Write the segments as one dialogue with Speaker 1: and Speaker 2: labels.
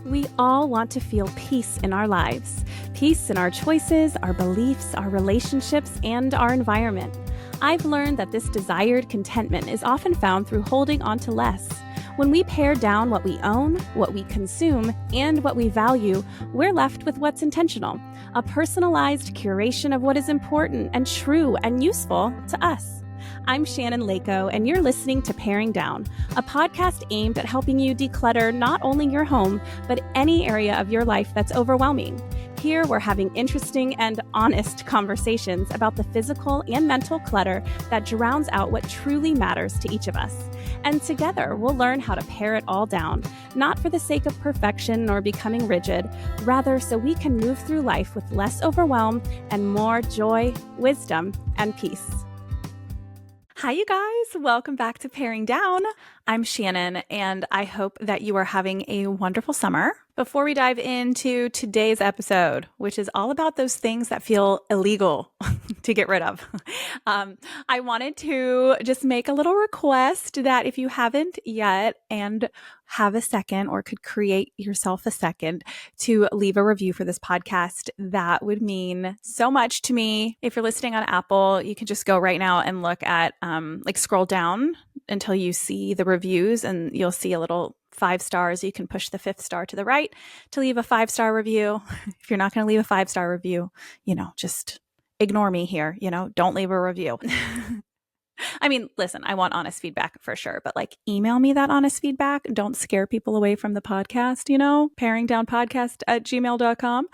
Speaker 1: We all want to feel peace in our lives. Peace in our choices, our beliefs, our relationships, and our environment. I've learned that this desired contentment is often found through holding on to less. When we pare down what we own, what we consume, and what we value, we're left with what's intentional, a personalized curation of what is important and true and useful to us. I'm Shannon Leyko, and you're listening to Paring Down, a podcast aimed at helping you declutter not only your home, but any area of your life that's overwhelming. Here, we're having interesting and honest conversations about the physical and mental clutter that drowns out what truly matters to each of us. And together, we'll learn how to pare it all down, not for the sake of perfection or becoming rigid, rather so we can move through life with less overwhelm and more joy, wisdom, and peace. Hi, you guys. Welcome back to Paring Down. I'm Shannon, and I hope that you are having a wonderful summer. Before we dive into today's episode, which is all about those things that feel illegal to get rid of, I wanted to just make a little request that if you haven't yet and have a second or could create yourself a second to leave a review for this podcast, that would mean so much to me. If you're listening on Apple, you can just go right now and look at, scroll down until you see the reviews and you'll see a little 5 stars. You can push the 5th star to the right to leave a 5-star review. If you're not going to leave a 5-star review, just ignore me here. Don't leave a review. I mean, listen, I want honest feedback for sure, but email me that honest feedback. Don't scare people away from the podcast, paringdownpodcast@gmail.com.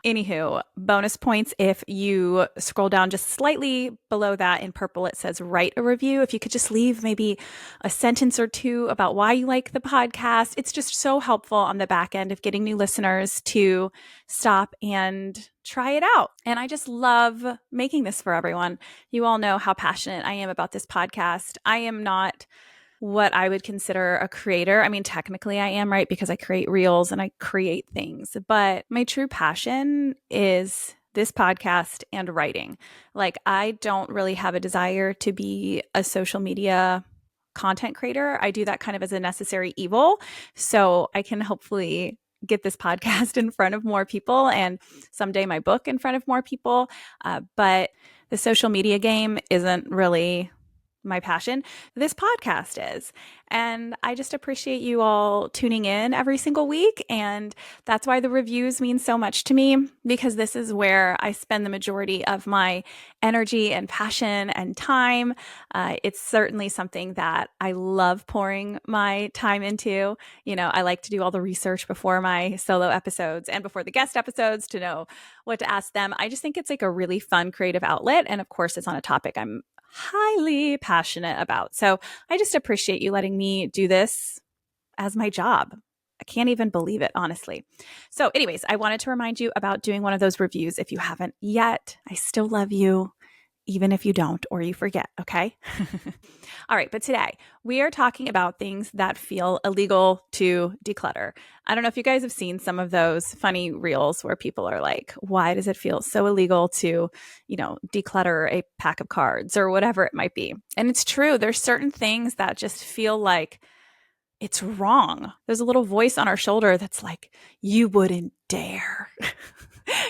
Speaker 1: Anywho, bonus points if you scroll down just slightly below that in purple, it says write a review. If you could just leave maybe a sentence or two about why you like the podcast, it's just so helpful on the back end of getting new listeners to stop and try it out. And I just love making this for everyone. You all know how passionate I am about this podcast. I am not what I would consider a creator. I mean, technically I am, right? Because I create reels and I create things, but my true passion is this podcast and writing. I don't really have a desire to be a social media content creator. I do that kind of as a necessary evil. So I can hopefully get this podcast in front of more people and someday my book in front of more people. But the social media game isn't really my passion. This podcast is. And I just appreciate you all tuning in every single week. And that's why the reviews mean so much to me, because this is where I spend the majority of my energy and passion and time. It's certainly something that I love pouring my time into. I like to do all the research before my solo episodes and before the guest episodes to know what to ask them. I just think it's a really fun creative outlet. And of course, it's on a topic I'm highly passionate about. So I just appreciate you letting me do this as my job. I can't even believe it, honestly. So anyways, I wanted to remind you about doing one of those reviews if you haven't yet. I still love you, even if you don't or you forget, okay? All right, but today we are talking about things that feel illegal to declutter. I don't know if you guys have seen some of those funny reels where people are like, why does it feel so illegal to, declutter a pack of cards or whatever it might be? And it's true. There's certain things that just feel like it's wrong. There's a little voice on our shoulder that's like, you wouldn't dare.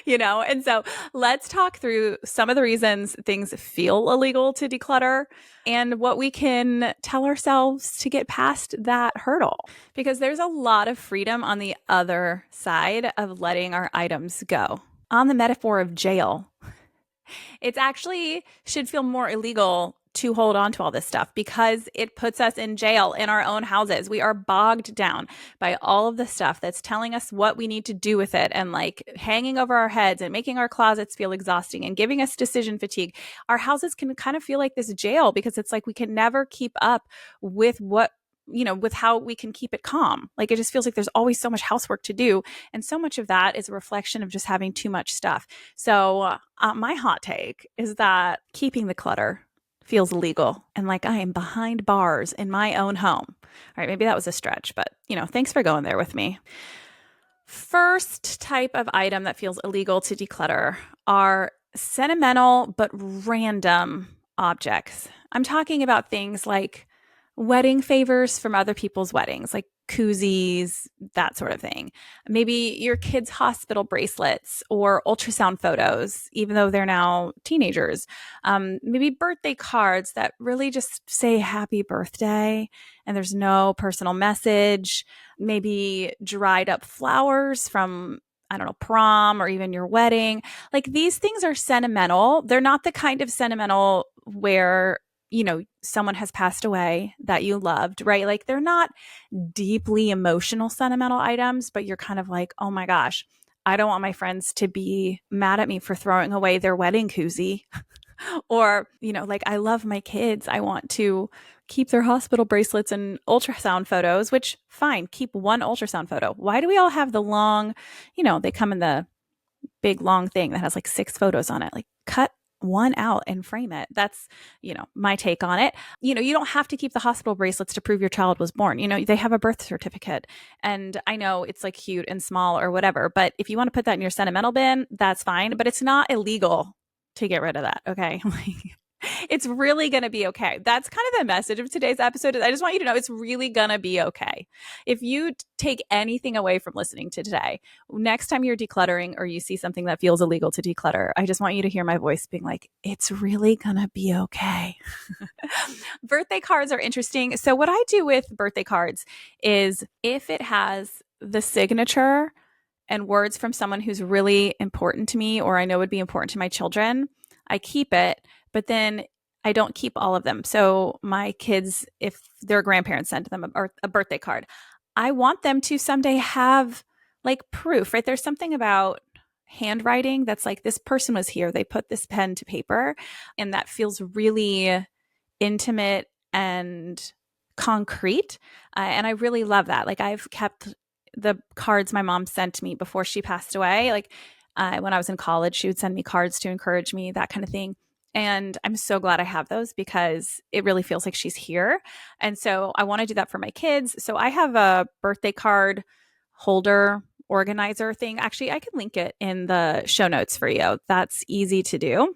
Speaker 1: And so let's talk through some of the reasons things feel illegal to declutter and what we can tell ourselves to get past that hurdle. Because there's a lot of freedom on the other side of letting our items go. On the metaphor of jail, it actually should feel more illegal to hold on to all this stuff because it puts us in jail in our own houses. We are bogged down by all of the stuff that's telling us what we need to do with it and hanging over our heads and making our closets feel exhausting and giving us decision fatigue. Our houses can kind of feel like this jail because it's we can never keep up with with how we can keep it calm. It just feels like there's always so much housework to do. And so much of that is a reflection of just having too much stuff. So my hot take is that keeping the clutter feels illegal and I am behind bars in my own home. All right, maybe that was a stretch, but thanks for going there with me. First type of item that feels illegal to declutter are sentimental but random objects. I'm talking about things like wedding favors from other people's weddings, like koozies, that sort of thing. Maybe your kids' hospital bracelets or ultrasound photos, even though they're now teenagers. Maybe birthday cards that really just say happy birthday and there's no personal message. Maybe dried up flowers from, I don't know, prom or even your wedding. Like these things are sentimental. They're not the kind of sentimental where, someone has passed away that you loved, right? Like they're not deeply emotional sentimental items, but you're kind of like, oh my gosh, I don't want my friends to be mad at me for throwing away their wedding koozie. Or, like I love my kids. I want to keep their hospital bracelets and ultrasound photos, which fine, keep one ultrasound photo. Why do we all have the long, they come in the big long thing that has like 6 photos on it? Like cut one out and frame it. That's, my take on it. You don't have to keep the hospital bracelets to prove your child was born. They have a birth certificate. And I know it's like cute and small or whatever, but if you want to put that in your sentimental bin, that's fine. But it's not illegal to get rid of that. Okay. It's really going to be okay. That's kind of the message of today's episode. I just want you to know it's really going to be okay. If you take anything away from listening to today, next time you're decluttering or you see something that feels illegal to declutter, I just want you to hear my voice being like, it's really going to be okay. Birthday cards are interesting. So what I do with birthday cards is if it has the signature and words from someone who's really important to me or I know would be important to my children, I keep it. But then I don't keep all of them. So my kids, if their grandparents sent them a birthday card, I want them to someday have like proof, right? There's something about handwriting that's like, this person was here. They put this pen to paper, and that feels really intimate and concrete. And I really love that. Like I've kept the cards my mom sent me before she passed away. Like when I was in college, she would send me cards to encourage me, that kind of thing. And I'm so glad I have those because it really feels like she's here. And so I want to do that for my kids. So I have a birthday card holder organizer thing. Actually, I can link it in the show notes for you. That's easy to do.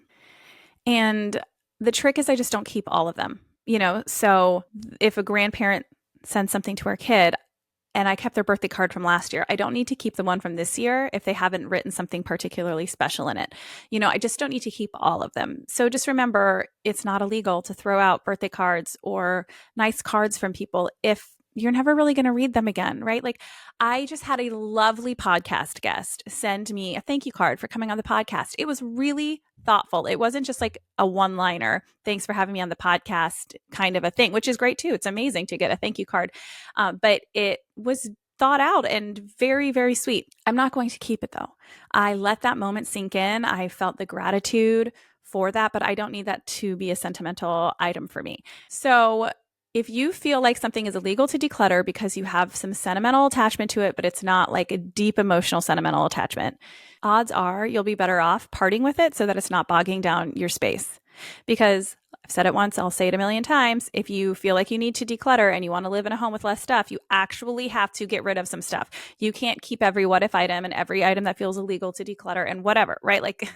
Speaker 1: And the trick is I just don't keep all of them, So if a grandparent sends something to our kid, and I kept their birthday card from last year, I don't need to keep the one from this year if they haven't written something particularly special in it. I just don't need to keep all of them. So just remember, it's not illegal to throw out birthday cards or nice cards from people if you're never really going to read them again, right? Like I just had a lovely podcast guest send me a thank you card for coming on the podcast. It was really thoughtful. It wasn't just like a one-liner, thanks for having me on the podcast kind of a thing, which is great too. It's amazing to get a thank you card. But it was thought out and very, very sweet. I'm not going to keep it though. I let that moment sink in. I felt the gratitude for that, but I don't need that to be a sentimental item for me. So if you feel like something is illegal to declutter because you have some sentimental attachment to it, but it's not like a deep emotional sentimental attachment, odds are you'll be better off parting with it so that it's not bogging down your space. Because I've said it once, I'll say it a million times. If you feel like you need to declutter and you want to live in a home with less stuff, you actually have to get rid of some stuff. You can't keep every what if item and every item that feels illegal to declutter and whatever, right? Like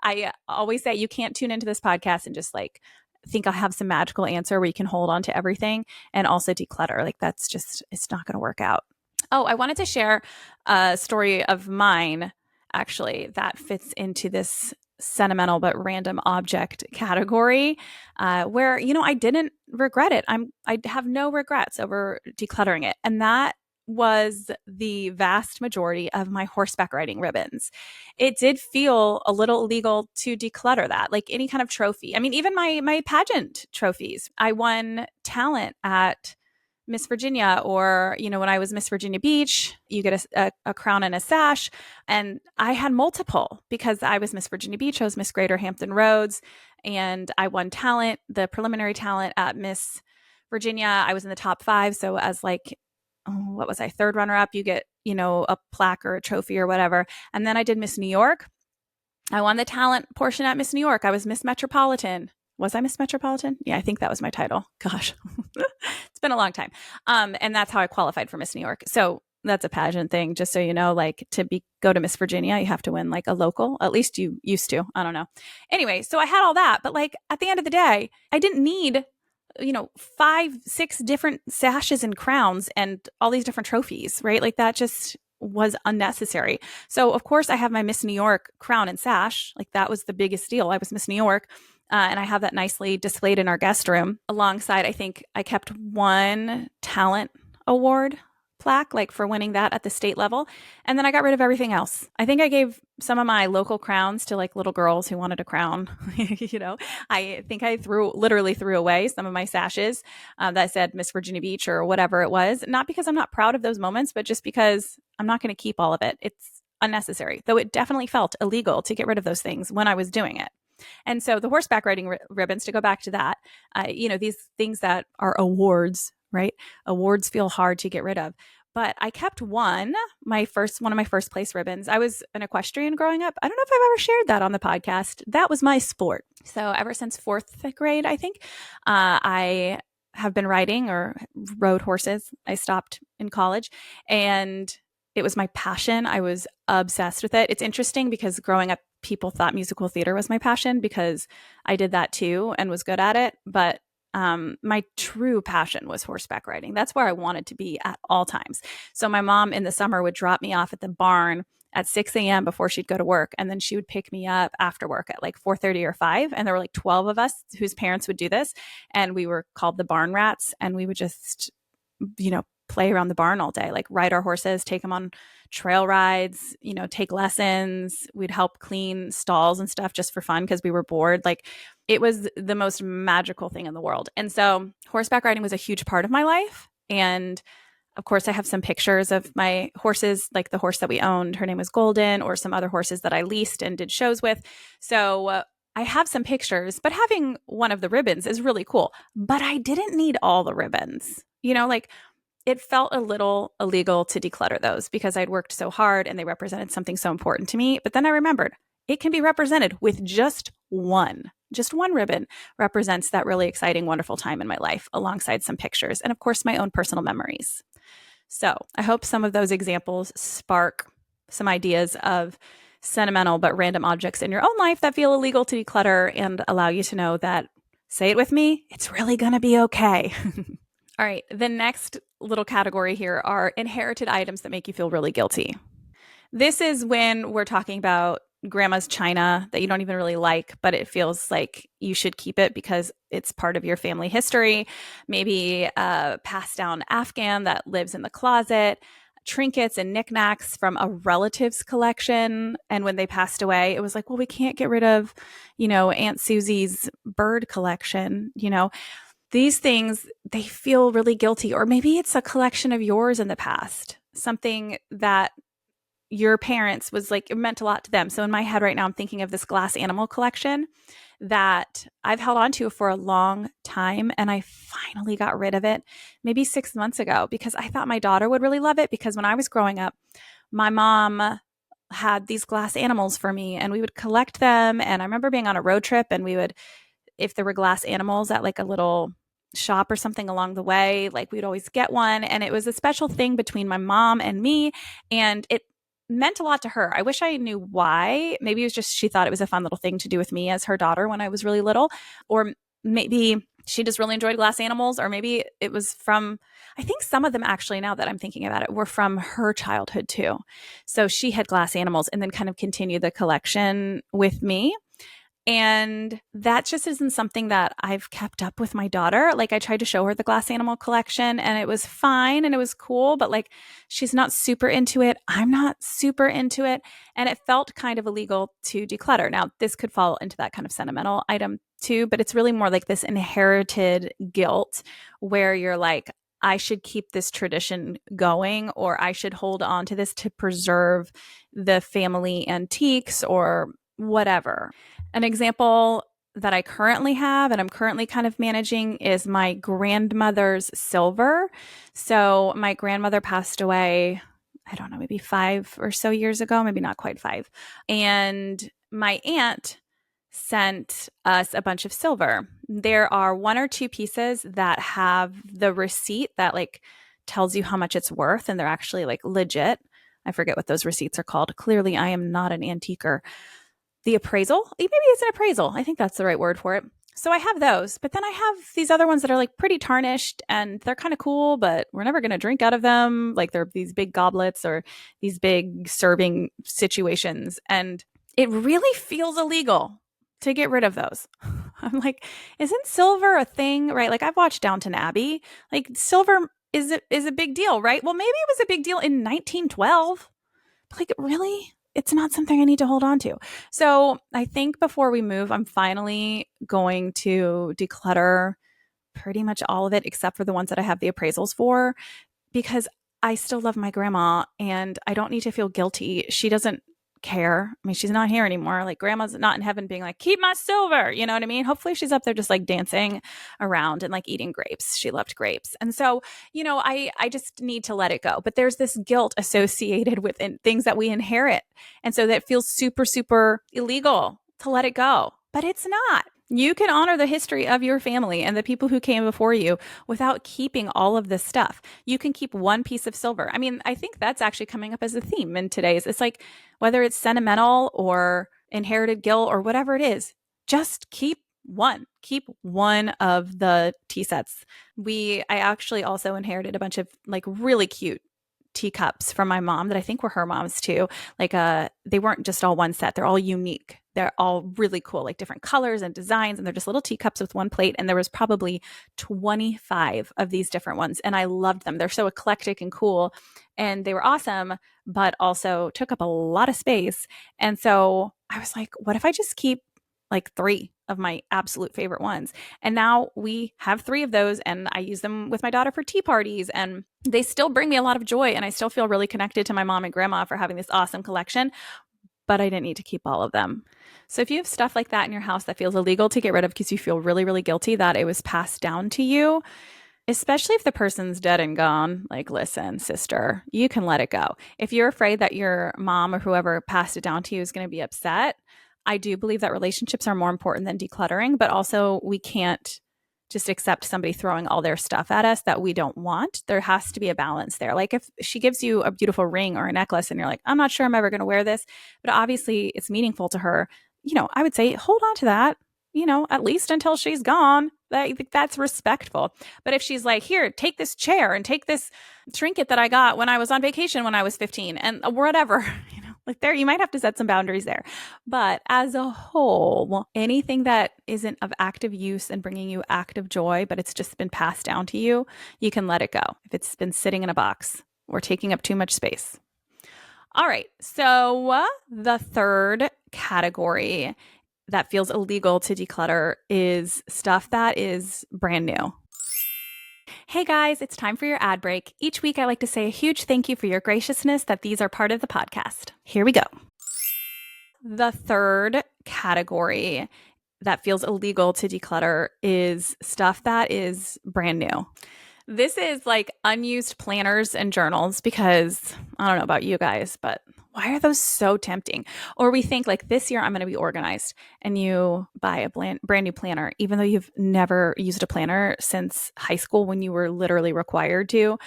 Speaker 1: I always say, you can't tune into this podcast and just like think I'll have some magical answer where you can hold on to everything and also declutter. Like that's just, it's not going to work out. Oh, I wanted to share a story of mine actually that fits into this sentimental but random object category where, I didn't regret it. I have no regrets over decluttering it. And that was the vast majority of my horseback riding ribbons. It did feel a little illegal to declutter that, like any kind of trophy. I mean, even my pageant trophies. I won talent at Miss Virginia, or, when I was Miss Virginia Beach, you get a crown and a sash. And I had multiple because I was Miss Virginia Beach. I was Miss Greater Hampton Roads, and I won talent, the preliminary talent at Miss Virginia. I was in the top 5. So as like, what was I, 3rd runner up, you get, a plaque or a trophy or whatever. And then I did Miss New York. I won the talent portion at Miss New York. I was Miss Metropolitan. Was I Miss Metropolitan? Yeah, I think that was my title. Gosh, it's been a long time. And that's how I qualified for Miss New York. So that's a pageant thing, just so you know, like go to Miss Virginia, you have to win like a local, at least you used to, I don't know. Anyway, so I had all that, but like at the end of the day, I didn't need 5, 6 different sashes and crowns and all these different trophies, right? Like that just was unnecessary. So of course I have my Miss New York crown and sash. Like that was the biggest deal. I was Miss New York. And I have that nicely displayed in our guest room alongside, I think I kept one talent award plaque, like for winning that at the state level. And then I got rid of everything else. I think I gave some of my local crowns to like little girls who wanted a crown. I think I literally threw away some of my sashes that said Miss Virginia Beach or whatever it was. Not because I'm not proud of those moments, but just because I'm not going to keep all of it. It's unnecessary, though it definitely felt illegal to get rid of those things when I was doing it. And so the horseback riding ribbons, to go back to that, these things that are awards, right? Awards feel hard to get rid of. But I kept one of my first place ribbons. I was an equestrian growing up. I don't know if I've ever shared that on the podcast. That was my sport. So ever since 4th grade, I think, I have been riding or rode horses. I stopped in college and it was my passion. I was obsessed with it. It's interesting because growing up, people thought musical theater was my passion because I did that too and was good at it. But my true passion was horseback riding. That's where I wanted to be at all times. So my mom in the summer would drop me off at the barn at 6 a.m. before she'd go to work. And then she would pick me up after work at like 4:30 or 5. And there were like 12 of us whose parents would do this. And we were called the barn rats. And we would just, play around the barn all day, like ride our horses, take them on trail rides, take lessons. We'd help clean stalls and stuff just for fun because we were bored. Like it was the most magical thing in the world. And so horseback riding was a huge part of my life. And of course, I have some pictures of my horses, like the horse that we owned. Her name was Golden, or some other horses that I leased and did shows with. So I have some pictures, but having one of the ribbons is really cool. But I didn't need all the ribbons. It felt a little illegal to declutter those because I'd worked so hard and they represented something so important to me. But then I remembered it can be represented with just one. Just one ribbon represents that really exciting, wonderful time in my life alongside some pictures and, of course, my own personal memories. So I hope some of those examples spark some ideas of sentimental but random objects in your own life that feel illegal to declutter and allow you to know that, say it with me, it's really going to be okay. All right, the next little category here are inherited items that make you feel really guilty. This is when we're talking about grandma's china that you don't even really like, but it feels like you should keep it because it's part of your family history. Maybe a passed down Afghan that lives in the closet, trinkets and knickknacks from a relative's collection. And when they passed away, it was like, well, we can't get rid of, Aunt Susie's bird collection, These things, they feel really guilty. Or maybe it's a collection of yours in the past, something that your parents was like, it meant a lot to them. So in my head right now, I'm thinking of this glass animal collection that I've held on to for a long time. And I finally got rid of it maybe 6 months ago because I thought my daughter would really love it. Because when I was growing up, my mom had these glass animals for me and we would collect them. And I remember being on a road trip and we would, if there were glass animals at like a little shop or something along the way, like we'd always get one. And it was a special thing between my mom and me. And it meant a lot to her. I wish I knew why. Maybe it was just she thought it was a fun little thing to do with me as her daughter when I was really little. Or maybe she just really enjoyed glass animals. Or maybe it was from, I think some of them actually, now that I'm thinking about it, were from her childhood too. So she had glass animals and then kind of continued the collection with me. And that just isn't something that I've kept up with my daughter. Like I tried to show her the glass animal collection and it was fine and it was cool, but like she's not super into it. I'm not super into it. And it felt kind of illegal to declutter. Now, this could fall into that kind of sentimental item too, but it's really more like this inherited guilt where you're like, I should keep this tradition going, or I should hold on to this to preserve the family antiques or whatever. An example that I currently have and I'm currently kind of managing is my grandmother's silver. So my grandmother passed away, I don't know, maybe 5 or so years ago, maybe not quite 5. And my aunt sent us a bunch of silver. There are 1 or 2 pieces that have the receipt that like tells you how much it's worth, and they're actually like legit. I forget what those receipts are called. Clearly, I am not an antiquer. The appraisal, maybe it's an appraisal. I think that's the right word for it. So I have those, but then I have these other ones that are like pretty tarnished and they're kind of cool, but we're never going to drink out of them. Like they're these big goblets or these big serving situations. And it really feels illegal to get rid of those. I'm like, isn't silver a thing, right? Like I've watched Downton Abbey. Like silver is a big deal, right? Well, maybe it was a big deal in 1912. Like, really? It's not something I need to hold on to. So I think before we move, I'm finally going to declutter pretty much all of it except for the ones that I have the appraisals for, because I still love my grandma and I don't need to feel guilty. She doesn't care. I mean, she's not here anymore. Like grandma's not in heaven being like, keep my silver. You know what I mean? Hopefully she's up there just like dancing around and like eating grapes. She loved grapes. And so, I just need to let it go. But there's this guilt associated with things that we inherit. And so that feels super, super illegal to let it go. But it's not. You can honor the history of your family and the people who came before you without keeping all of this stuff. You can keep one piece of silver. I mean, I think that's actually coming up as a theme in today's. It's like whether it's sentimental or inherited guilt or whatever it is, just keep one. Keep one of the tea sets. I actually also inherited a bunch of like really cute teacups from my mom that I think were her mom's too. Like they weren't just all one set. They're all unique. They're all really cool, like different colors and designs, and they're just little teacups with one plate. And there was probably 25 of these different ones. And I loved them. They're so eclectic and cool. And they were awesome, but also took up a lot of space. And so I was like, what if I just keep like 3 of my absolute favorite ones? And now we have 3 of those, and I use them with my daughter for tea parties, and they still bring me a lot of joy. And I still feel really connected to my mom and grandma for having this awesome collection, but I didn't need to keep all of them. So if you have stuff like that in your house that feels illegal to get rid of because you feel really, really guilty that it was passed down to you, especially if the person's dead and gone, like, listen, sister, you can let it go. If you're afraid that your mom or whoever passed it down to you is going to be upset, I do believe that relationships are more important than decluttering, but also we can't just accept somebody throwing all their stuff at us that we don't want. There has to be a balance there. Like if she gives you a beautiful ring or a necklace and you're like, I'm not sure I'm ever going to wear this, but obviously it's meaningful to her, I would say hold on to that, at least until she's gone. That's respectful. But if she's like, here, take this chair and take this trinket that I got when I was on vacation when I was 15 and whatever, like there, you might have to set some boundaries there. But as a whole, anything that isn't of active use and bringing you active joy, but it's just been passed down to you, you can let it go if it's been sitting in a box or taking up too much space. All right. So the third category that feels illegal to declutter is stuff that is brand new. Hey guys, it's time for your ad break. Each week I like to say a huge thank you for your graciousness that these are part of the podcast. Here we go. The third category that feels illegal to declutter is stuff that is brand new. This is like unused planners and journals because I don't know about you guys, but why are those so tempting? Or we think like this year I'm going to be organized and you buy a brand new planner, even though you've never used a planner since high school when you were literally required to.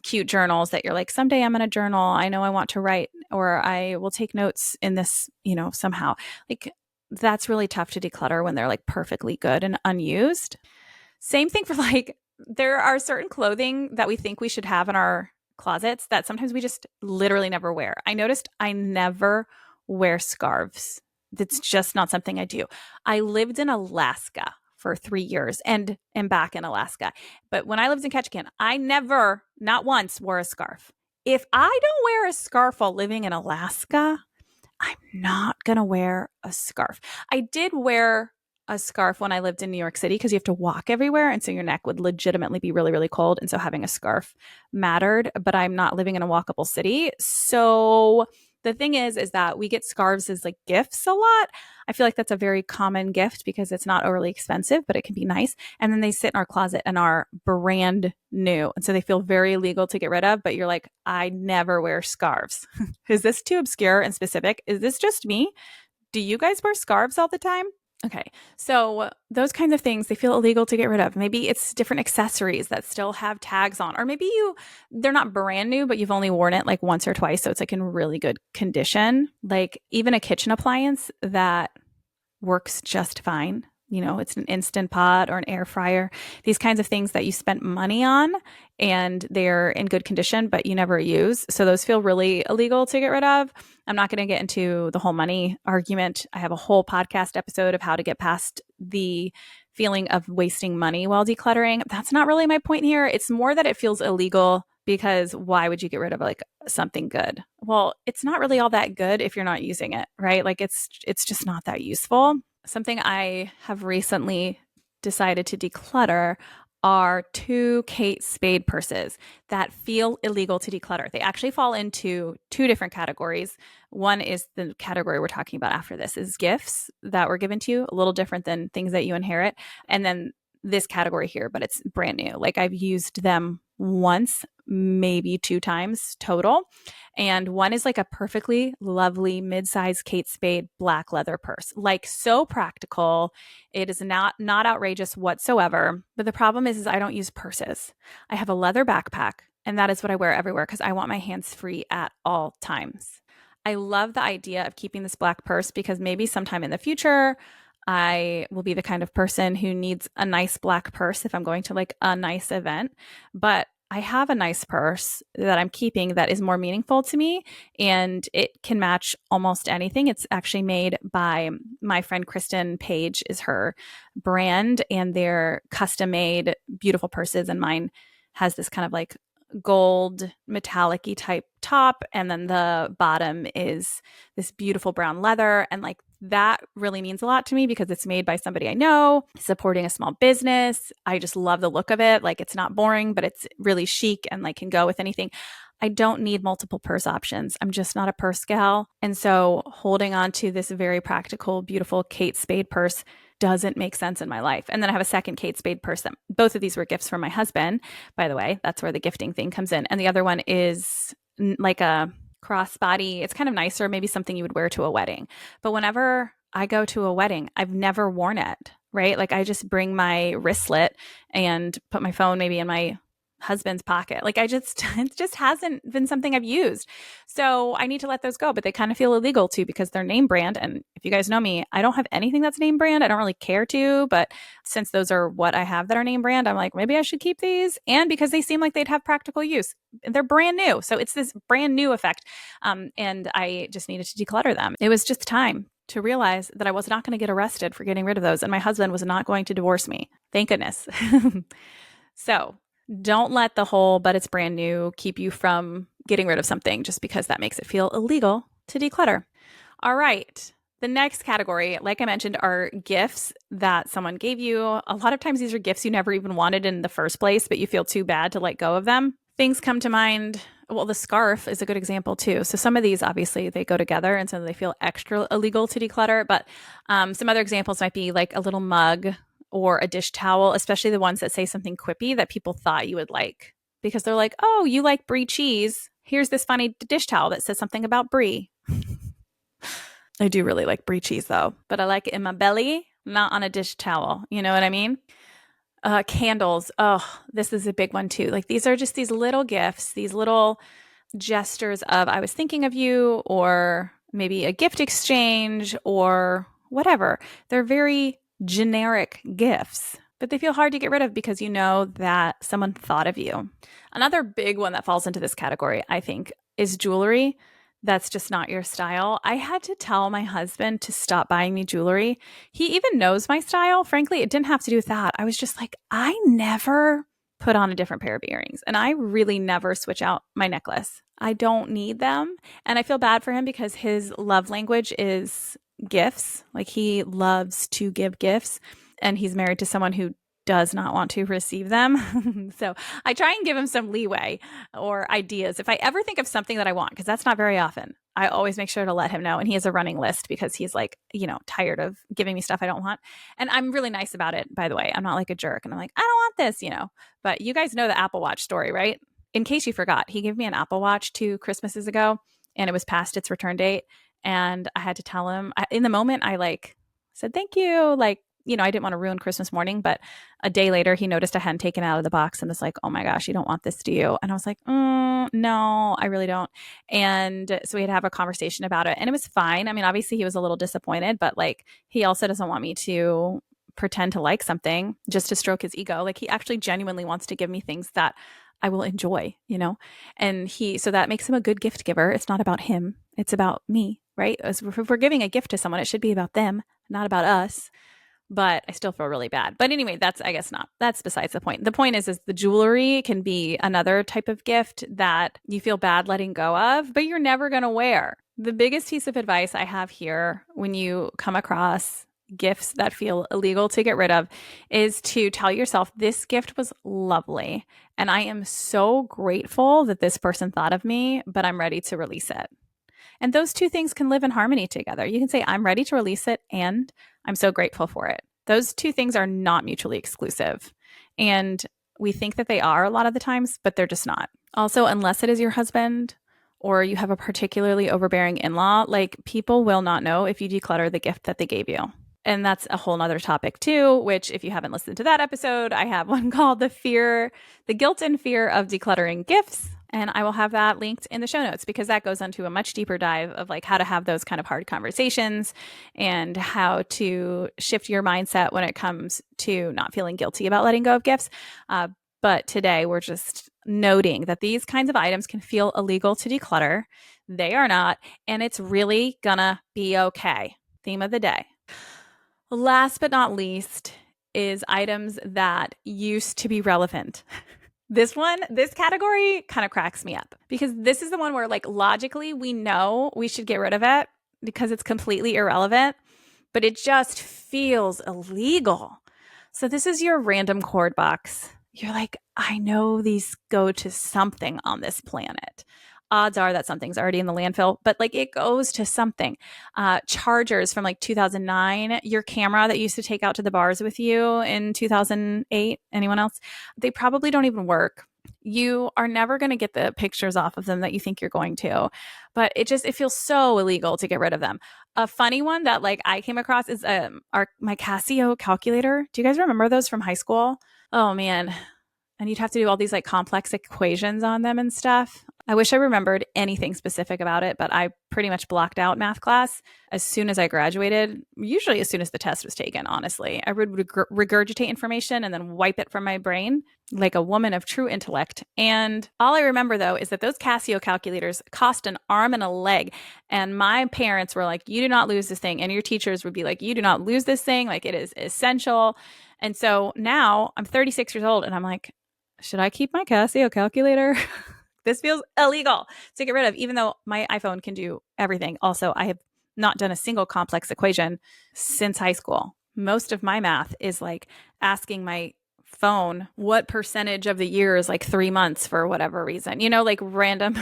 Speaker 1: Cute journals that you're like, someday I'm going to journal. I know I want to write, or I will take notes in this, somehow. Like that's really tough to declutter when they're like perfectly good and unused. Same thing for like, there are certain clothing that we think we should have in our closets that sometimes we just literally never wear. I noticed I never wear scarves. That's just not something I do. I lived in Alaska for 3 years and am back in Alaska. But when I lived in Ketchikan, I never, not once, wore a scarf. If I don't wear a scarf while living in Alaska, I'm not going to wear a scarf. I did wear a scarf when I lived in New York City because you have to walk everywhere. And so your neck would legitimately be really, really cold. And so having a scarf mattered, but I'm not living in a walkable city. So the thing is that we get scarves as like gifts a lot. I feel like that's a very common gift because it's not overly expensive, but it can be nice. And then they sit in our closet and are brand new. And so they feel very illegal to get rid of, but you're like, I never wear scarves. Is this too obscure and specific? Is this just me? Do you guys wear scarves all the time? Okay, so those kinds of things, they feel illegal to get rid of. Maybe it's different accessories that still have tags on, or maybe they're not brand new, but you've only worn it like once or twice, so it's like in really good condition. Like even a kitchen appliance that works just fine, it's an Instant Pot or an air fryer, these kinds of things that you spent money on and they're in good condition, but you never use. So those feel really illegal to get rid of. I'm not going to get into the whole money argument. I have a whole podcast episode of how to get past the feeling of wasting money while decluttering. That's not really my point here. It's more that it feels illegal because why would you get rid of like something good? Well, it's not really all that good if you're not using it, right? Like it's just not that useful. Something I have recently decided to declutter are 2 Kate Spade purses that feel illegal to declutter. They actually fall into 2 different categories. One is the category we're talking about after this is gifts that were given to you, a little different than things that you inherit. And then this category here, but it's brand new. Like I've used them once, maybe 2 times total. And one is like a perfectly lovely mid-size Kate Spade black leather purse, like so practical. It is not outrageous whatsoever. But the problem is I don't use purses. I have a leather backpack, and that is what I wear everywhere because I want my hands free at all times. I love the idea of keeping this black purse because maybe sometime in the future, I will be the kind of person who needs a nice black purse if I'm going to like a nice event. But I have a nice purse that I'm keeping that is more meaningful to me and it can match almost anything. It's actually made by my friend Kristen Page is her brand and they're custom made beautiful purses and mine has this kind of like gold metallic-y type top and then the bottom is this beautiful brown leather and like that really means a lot to me because it's made by somebody I know, supporting a small business. I just love the look of it. Like it's not boring, but it's really chic and like can go with anything. I don't need multiple purse options. I'm just not a purse gal. And so holding on to this very practical, beautiful Kate Spade purse doesn't make sense in my life. And then I have a second Kate Spade purse. Both of these were gifts from my husband, by the way. That's where the gifting thing comes in. And the other one is like a crossbody. It's kind of nicer, maybe something you would wear to a wedding. But whenever I go to a wedding, I've never worn it, right? Like I just bring my wristlet and put my phone maybe in my husband's pocket. Like it just hasn't been something I've used. So I need to let those go, but they kind of feel illegal too because they're name brand. And if you guys know me, I don't have anything that's name brand. I don't really care to, but since those are what I have that are name brand, I'm like, maybe I should keep these. And because they seem like they'd have practical use. They're brand new. So it's this brand new effect. And I just needed to declutter them. It was just time to realize that I was not going to get arrested for getting rid of those. And my husband was not going to divorce me. Thank goodness. So don't let the whole, but it's brand new, keep you from getting rid of something just because that makes it feel illegal to declutter. All right. The next category, like I mentioned, are gifts that someone gave you. A lot of times these are gifts you never even wanted in the first place, but you feel too bad to let go of them. Things come to mind. Well, the scarf is a good example too. So some of these, obviously, they go together and so they feel extra illegal to declutter. But some other examples might be like a little mug or a dish towel, especially the ones that say something quippy that people thought you would like. Because they're like, oh, you like brie cheese. Here's this funny dish towel that says something about brie. I do really like brie cheese though, but I like it in my belly, not on a dish towel. You know what I mean? Candles. Oh, this is a big one too. Like these are just these little gifts, these little gestures of I was thinking of you or maybe a gift exchange or whatever. They're very generic gifts, but they feel hard to get rid of because you know that someone thought of you. Another big one that falls into this category, I think, is jewelry that's just not your style. I had to tell my husband to stop buying me jewelry. He even knows my style. Frankly, it didn't have to do with that. I was just like, I never put on a different pair of earrings and I really never switch out my necklace. I don't need them. And I feel bad for him because his love language is gifts. Like he loves to give gifts and he's married to someone who does not want to receive them. So I try and give him some leeway or ideas. If I ever think of something that I want, because that's not very often, I always make sure to let him know. And he has a running list because he's like, tired of giving me stuff I don't want. And I'm really nice about it, by the way. I'm not like a jerk. And I'm like, I don't want this, But you guys know the Apple Watch story, right? In case you forgot, he gave me an Apple Watch 2 Christmases ago and it was past its return date. And I had to tell him in the moment, I said, thank you. I didn't want to ruin Christmas morning, but a day later he noticed I hadn't taken it out of the box and was like, oh my gosh, you don't want this, do you? And I was like, no, I really don't. And so we had to have a conversation about it and it was fine. I mean, obviously he was a little disappointed, but he also doesn't want me to pretend to like something just to stroke his ego. Like he actually genuinely wants to give me things that I will enjoy, and so that makes him a good gift giver. It's not about him. It's about me, right? As if we're giving a gift to someone, it should be about them, not about us. But I still feel really bad. But anyway, that's besides the point. The point is the jewelry can be another type of gift that you feel bad letting go of, but you're never going to wear. The biggest piece of advice I have here when you come across gifts that feel illegal to get rid of is to tell yourself, this gift was lovely. And I am so grateful that this person thought of me, but I'm ready to release it. And those two things can live in harmony together. You can say, I'm ready to release it, and I'm so grateful for it. Those two things are not mutually exclusive. And we think that they are a lot of the times, but they're just not. Also, unless it is your husband or you have a particularly overbearing in-law, like people will not know if you declutter the gift that they gave you. And that's a whole nother topic too, which if you haven't listened to that episode, I have one called the guilt and fear of decluttering gifts. And I will have that linked in the show notes because that goes into a much deeper dive of like how to have those kind of hard conversations and how to shift your mindset when it comes to not feeling guilty about letting go of gifts. But today we're just noting that these kinds of items can feel illegal to declutter. They are not, and it's really gonna be okay. Theme of the day. Last but not least is items that used to be relevant. This category kind of cracks me up because this is the one where like logically we know we should get rid of it because it's completely irrelevant, but it just feels illegal. So this is your random cord box. You're like, I know these go to something on this planet. Odds are that something's already in the landfill, but like it goes to something. Chargers from like 2009, your camera that you used to take out to the bars with you in 2008, anyone else? They probably don't even work. You are never going to get the pictures off of them that you think you're going to, but it feels so illegal to get rid of them. A funny one that like I came across is my Casio calculator. Do you guys remember those from high school? Oh man. And you'd have to do all these like complex equations on them and stuff. I wish I remembered anything specific about it, but I pretty much blocked out math class as soon as I graduated, usually as soon as the test was taken, honestly. I would regurgitate information and then wipe it from my brain like a woman of true intellect. And all I remember, though, is that those Casio calculators cost an arm and a leg. And my parents were like, you do not lose this thing. And your teachers would be like, you do not lose this thing. Like it is essential. And so now I'm 36 years old and I'm like, should I keep my Casio calculator? This feels illegal to get rid of, even though my iPhone can do everything. Also, I have not done a single complex equation since high school. Most of my math is like asking my phone what percentage of the year is like 3 months for whatever reason, like random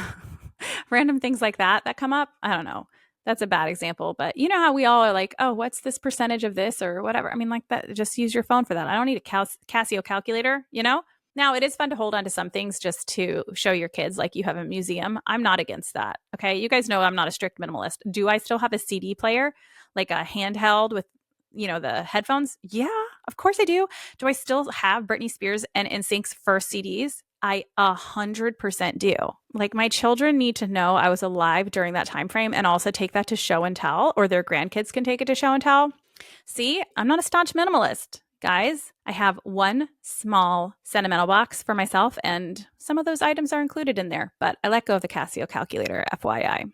Speaker 1: things like that come up. I don't know. That's a bad example, but you know how we all are like, oh, what's this percentage of this or whatever? I mean, like that, just use your phone for that. I don't need a Casio calculator, Now, it is fun to hold on to some things just to show your kids like you have a museum. I'm not against that. Okay. You guys know I'm not a strict minimalist. Do I still have a CD player, like a handheld with, the headphones? Yeah, of course I do. Do I still have Britney Spears and NSYNC's first CDs? I 100% do. Like my children need to know I was alive during that time frame and also take that to show and tell, or their grandkids can take it to show and tell. See, I'm not a staunch minimalist. Guys, I have one small sentimental box for myself, and some of those items are included in there, but I let go of the Casio calculator, FYI.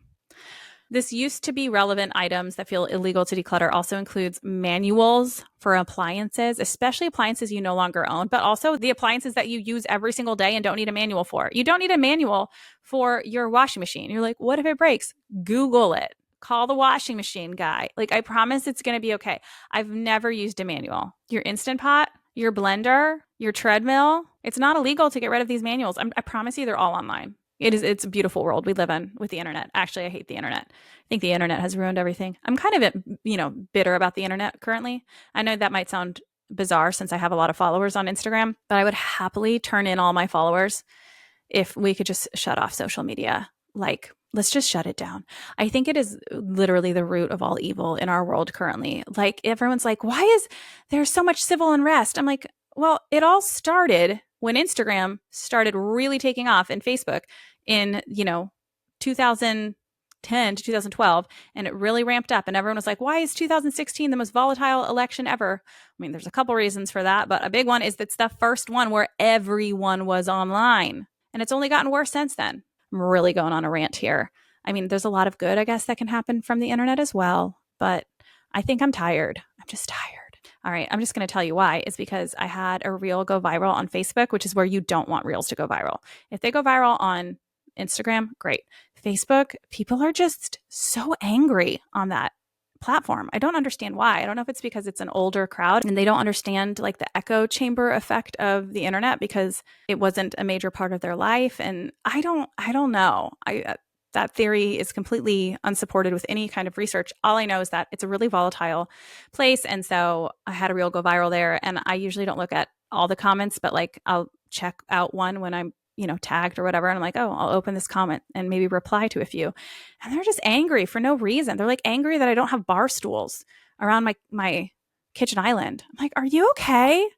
Speaker 1: This used to be relevant items that feel illegal to declutter also includes manuals for appliances, especially appliances you no longer own, but also the appliances that you use every single day and don't need a manual for. You don't need a manual for your washing machine. You're like, what if it breaks? Google it. Call the washing machine guy. Like, I promise it's going to be okay. I've never used a manual. Your Instant Pot, your blender, your treadmill. It's not illegal to get rid of these manuals. I promise you they're all online. It's a beautiful world we live in with the internet. Actually, I hate the internet. I think the internet has ruined everything. I'm kind of, bitter about the internet currently. I know that might sound bizarre since I have a lot of followers on Instagram, but I would happily turn in all my followers if we could just shut off social media. Like, let's just shut it down. I think it is literally the root of all evil in our world currently. Like everyone's like, why is there so much civil unrest? I'm like, well, it all started when Instagram started really taking off and Facebook in, 2010, 2010 to 2012, and it really ramped up. And everyone was like, why is 2016 the most volatile election ever? I mean, there's a couple reasons for that, but a big one is it's the first one where everyone was online. And it's only gotten worse since then. I'm really going on a rant here. I mean, there's a lot of good, I guess, that can happen from the internet as well, but I think I'm tired. I'm just tired. All right, I'm just going to tell you why. It's because I had a reel go viral on Facebook, which is where you don't want reels to go viral. If they go viral on Instagram, great. Facebook, people are just so angry on that platform. I don't understand why. I don't know if it's because it's an older crowd and they don't understand like the echo chamber effect of the internet because it wasn't a major part of their life. And I don't know. That theory is completely unsupported with any kind of research. All I know is that it's a really volatile place. And so I had a reel go viral there. And I usually don't look at all the comments, but like I'll check out one when I'm, tagged or whatever. And I'm like, oh, I'll open this comment and maybe reply to a few. And they're just angry for no reason. They're like angry that I don't have bar stools around my kitchen island. I'm like, are you okay?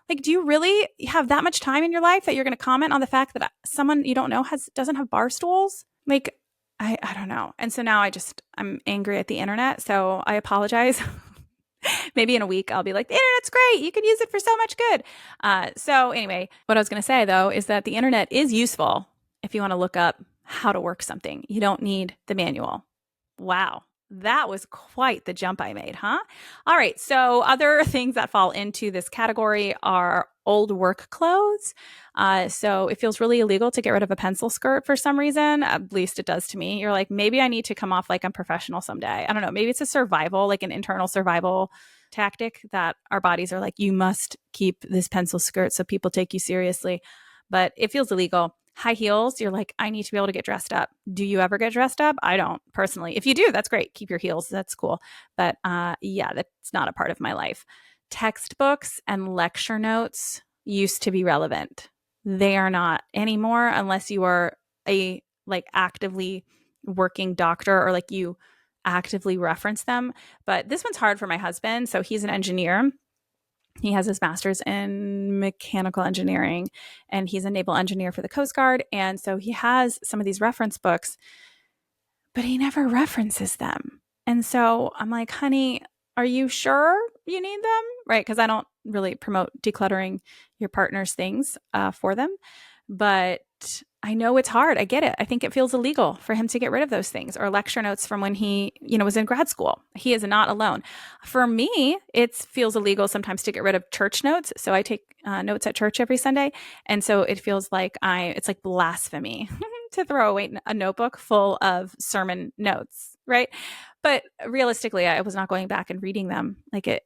Speaker 1: Like, do you really have that much time in your life that you're going to comment on the fact that someone you don't know doesn't have bar stools? Like, I don't know. And so now I'm angry at the internet. So I apologize. Maybe in a week, I'll be like, the internet's great. You can use it for so much good. So anyway, what I was going to say, though, is that the internet is useful if you want to look up how to work something. You don't need the manual. Wow. That was quite the jump I made, huh? All right. So other things that fall into this category are old work clothes. So it feels really illegal to get rid of a pencil skirt for some reason. At least it does to me. You're like, maybe I need to come off like I'm professional someday. I don't know. Maybe it's a survival, like an internal survival tactic that our bodies are like, you must keep this pencil skirt so people take you seriously. But it feels illegal. High heels, you're like, I need to be able to get dressed up. Do you ever get dressed up? I don't personally. If you do, that's great. Keep your heels. That's cool. But yeah, that's not a part of my life. Textbooks and lecture notes used to be relevant. They are not anymore unless you are a like actively working doctor or like you actively reference them. But this one's hard for my husband. So he's an engineer. He has his master's in mechanical engineering and he's a naval engineer for the Coast Guard. And so he has some of these reference books, but he never references them. And so I'm like, honey, are you sure you need them? Right? Because I don't really promote decluttering your partner's things for them. But I know it's hard. I get it. I think it feels illegal for him to get rid of those things or lecture notes from when he, was in grad school. He is not alone. For me, it feels illegal sometimes to get rid of church notes. So I take notes at church every Sunday. And so it feels like it's like blasphemy to throw away a notebook full of sermon notes, right? But realistically, I was not going back and reading them. Like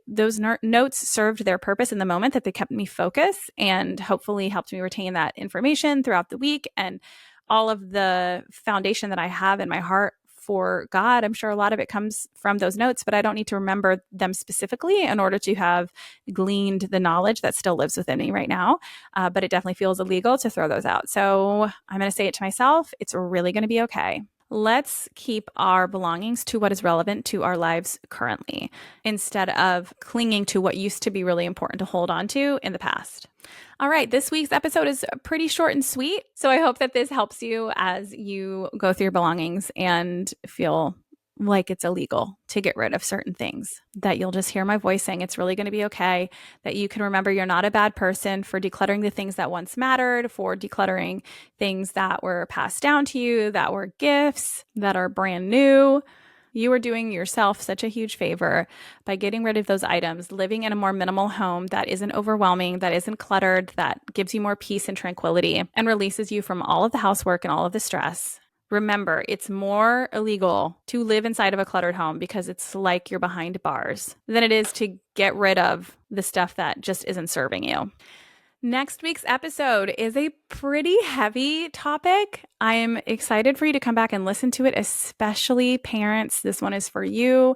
Speaker 1: those notes served their purpose in the moment, that they kept me focused and hopefully helped me retain that information throughout the week and all of the foundation that I have in my heart for God. I'm sure a lot of it comes from those notes, but I don't need to remember them specifically in order to have gleaned the knowledge that still lives within me right now. But it definitely feels illegal to throw those out. So I'm going to say it to myself. It's really going to be okay. Let's keep our belongings to what is relevant to our lives currently, instead of clinging to what used to be really important to hold on to in the past. All right, this week's episode is pretty short and sweet, so I hope that this helps you as you go through your belongings and feel like it's illegal to get rid of certain things, that you'll just hear my voice saying it's really going to be okay, that you can remember you're not a bad person for decluttering the things that once mattered, for decluttering things that were passed down to you, that were gifts, that are brand new. You are doing yourself such a huge favor by getting rid of those items, living in a more minimal home that isn't overwhelming, that isn't cluttered, that gives you more peace and tranquility and releases you from all of the housework and all of the stress. Remember, it's more illegal to live inside of a cluttered home because it's like you're behind bars than it is to get rid of the stuff that just isn't serving you. Next week's episode is a pretty heavy topic. I'm excited for you to come back and listen to it, especially parents. This one is for you.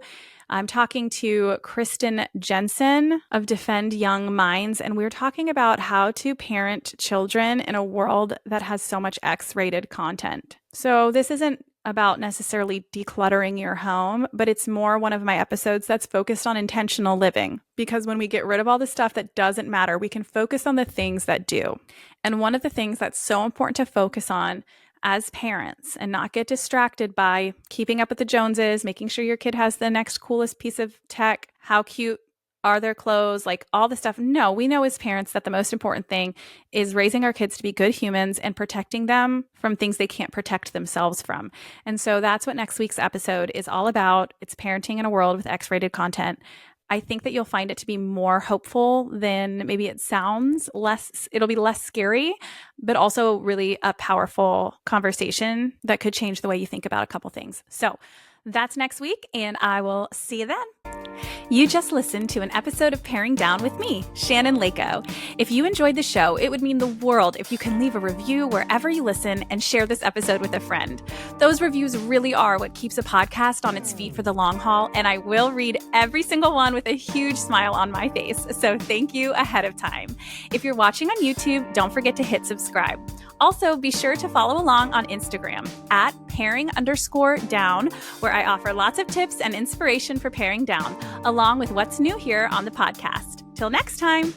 Speaker 1: I'm talking to Kristen Jensen of Defend Young Minds, and we're talking about how to parent children in a world that has so much X-rated content. So this isn't about necessarily decluttering your home, but it's more one of my episodes that's focused on intentional living. Because when we get rid of all the stuff that doesn't matter, we can focus on the things that do. And one of the things that's so important to focus on as parents and not get distracted by keeping up with the Joneses, making sure your kid has the next coolest piece of tech, how cute are their clothes, like all the stuff. No, we know as parents that the most important thing is raising our kids to be good humans and protecting them from things they can't protect themselves from. And so that's what next week's episode is all about. It's parenting in a world with X-rated content. I think that you'll find it to be more hopeful than maybe it sounds. It'll be less scary, but also really a powerful conversation that could change the way you think about a couple things. So that's next week, and I will see you then. You just listened to an episode of Paring Down with me, Shannon Leyko. If you enjoyed the show, it would mean the world if you can leave a review wherever you listen and share this episode with a friend. Those reviews really are what keeps a podcast on its feet for the long haul, and I will read every single one with a huge smile on my face. So thank you ahead of time. If you're watching on YouTube, don't forget to hit subscribe. Also, be sure to follow along on Instagram at paring_down, where I offer lots of tips and inspiration for paring down, along with what's new here on the podcast. Till next time.